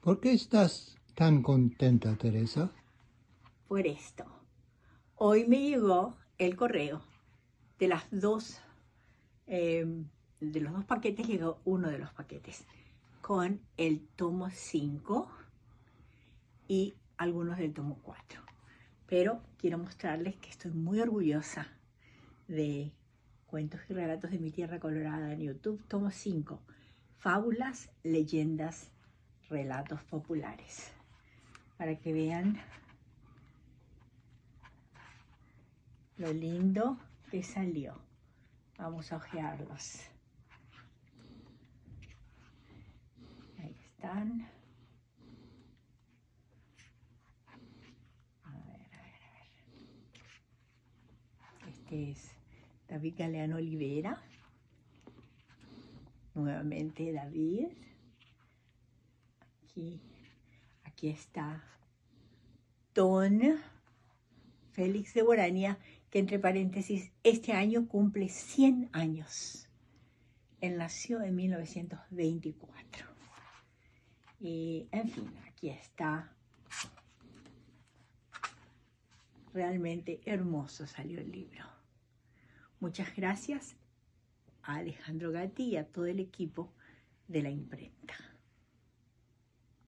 ¿Por qué estás tan contenta, Teresa? Por esto. Hoy me llegó el correo de de los dos paquetes, llegó uno de los paquetes con el tomo 5 y algunos del tomo 4. Pero quiero mostrarles que estoy muy orgullosa de Cuentos y Relatos de mi Tierra Colorada en YouTube, tomo 5, Fábulas, Leyendas, Relatos Populares. Para que vean lo lindo que salió. Vamos a hojearlos. Ahí están. A ver. Este es David Galeano Olivera. Nuevamente David. Aquí está Don Félix de Borania, que entre paréntesis, este año cumple 100 años. Él nació en 1924. Y, en fin, aquí está. Realmente hermoso salió el libro. Muchas gracias a Alejandro Gatti y a todo el equipo de la imprenta.